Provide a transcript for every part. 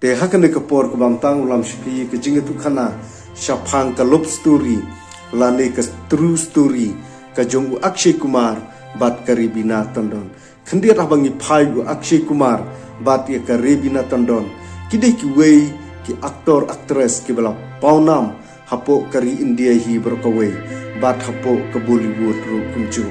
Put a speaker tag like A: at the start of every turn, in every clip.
A: te hakane kapor ke bangtang ulam shiki ke jingetu khana shapang ka love story lane ka true story ka jong Akshay Kumar bat ka Rebina Tandon khandiat abangi phai Akshay Kumar bat ya ka Rebina Tandon kidai ki wei ki aktor actress ki bala paunam hapo kari India hi berkawai bat hapo ke Bollywood ru kumju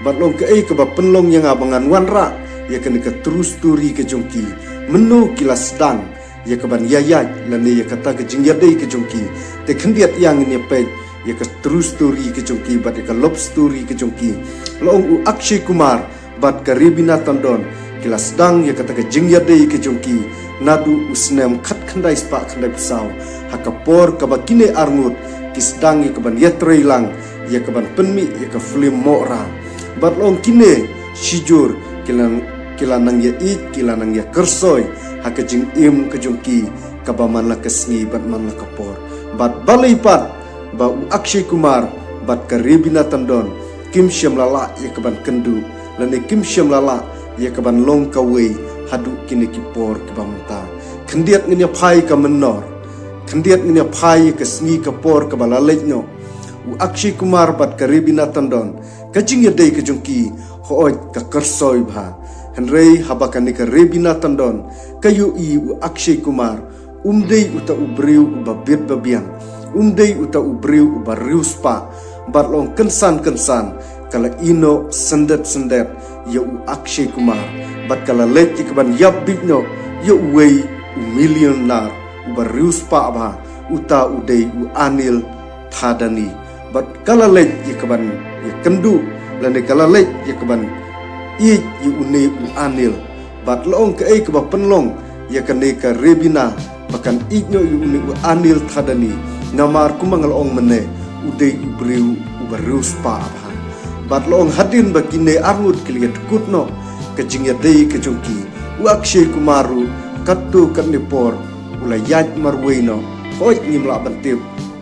A: bat long ke ke ba penlong yang abangan wanra ya ke true story ke jongki menu kilas dang ya ke ban yayat lane ya kata ke jingyadai ke jongki te khandiat yang ni pe ya ke true story ke jongki bat ya ke love story ke jongki long Akshay Kumar bat ke Rebina Tandon kilas dang ya kata ke jingyadai ke jongki nadu usnem khat khandai spa khandai pisau hakapor ka bakine arngut kisdang ya ke ban yatreilang ya ke ban penmi ya ke film mora bat long kine sijur kilanang ya kilanang ya kersoy hakajing im kejongki kabaman la kesngi bat man la kapor bat balaipat ba Akshay Kumar bat ka Rebina Tandon kim syam lala ya keban kendu lane kim syam lala ya keban long kawei hadu kini kipor kebamta kendiat ngnya phai ka menor kendiat ngnya phai kesngi kapor kabalalejno Akshay Kumar bat ka Rebina Tandon kajing ya dei kejongki hooj ka kersoy bha Henry habakani ka Rebina Tandon kayu Akshay Kumar umdei uta ubriu babit babiang umdei uta ubriu bariuspa batlong kensan kala ino sendet ya Akshay Kumar bat kala leti keban yap bigno ya wei million lar bariuspa ba uta udei anil thadani bat kala leti keban ya kendu lane kala leti keban yu une anil bat long ke ke ba penlong ya kane ka Rebina bahkan inyo yu une anil thadani namar kumangal ong mene udei ubriu ubarus pa abha bat long hadin bakine arngut kliat kutno kejingya dei kejongki Akshay Kumaru katu kanipor ula yaj marweino hoj ngimla bantip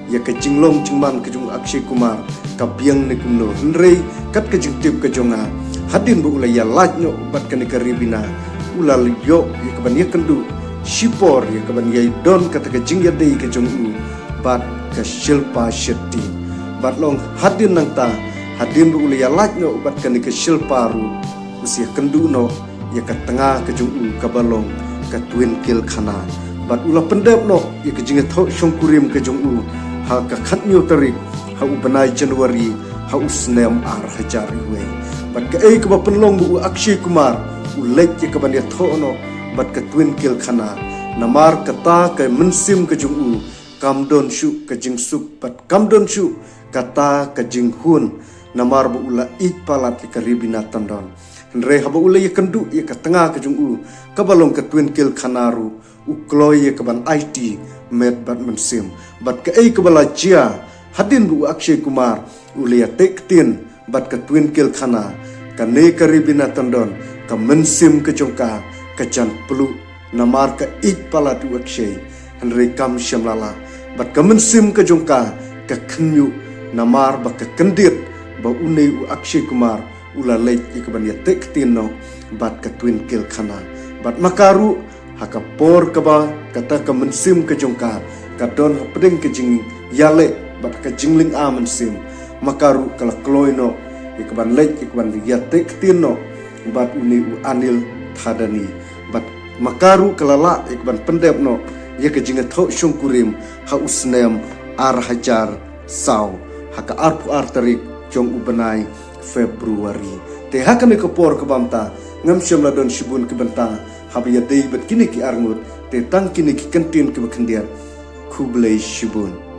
A: ya kejinglong jingman kejung Akshay Kumar kabiang ne kumno nrei kat kejingtip kejonga hadin bu ulaya lajno bat kani ka Rebina ulal yo ya keban ya kendu sipor ya keban ya don kata ke jingya dei ke jongu bat ke Shilpa Shetty bat long hadin nang ta hadin bu ulaya lajno bat kani ke Shilpa ru usia kendu no ya ke tengah ke jongu ka balong ka Twinkle Khana bat ula pendep no ya ke jingya tho shongkurim ke jongu ha ka khatnyo tarik ha ubanai Januari ha usnem ar hajari we bat ke ke ba penlong bu Akshay Kumar ulek ke ban ya thono bat ke Twinkle Khana namar kata ke mensim ke jungu kamdon shu ke jingsuk bat kamdon shu kata ke jinghun namar bu ula palat ke Rebina Tandon re haba ula ya kendu ya ke tengah ke jungu ke balong ke Twinkle Khana ru ukloy ya ke ban IT met bat mensim bat ke bala jia hadin bu Akshay Kumar ula ya tektin bat ke Twinkle Khana kane ka Rebina Tandon ka mensim ke jongka ka jan pelu namar ka pala tu Akshay Henry kam syamlala bat ka mensim ke jongka ka khnyu namar ba ka kendit ba une Akshay Kumar ula lej ikban ya tektin no bat ka Twinkle Khana bat makaru haka por ka ba kata ka mensim ke jongka ka don pedeng ke jing yale bat ka jingling a mensim makaru kala kloino ikban lej ikban ya tektino bat uni anil thadani bat makaru kalala ikban pendepno ya ke jinga tho shungkurim ha usnem ar hajar saw haka arpu artarik jong ubenai Februari te hakane kapor ke bamta ngam syamla don shibun ke benta habiya dei bet kini ki arngut te tang kini ki kentin ke bakhendiat Kublai Shibun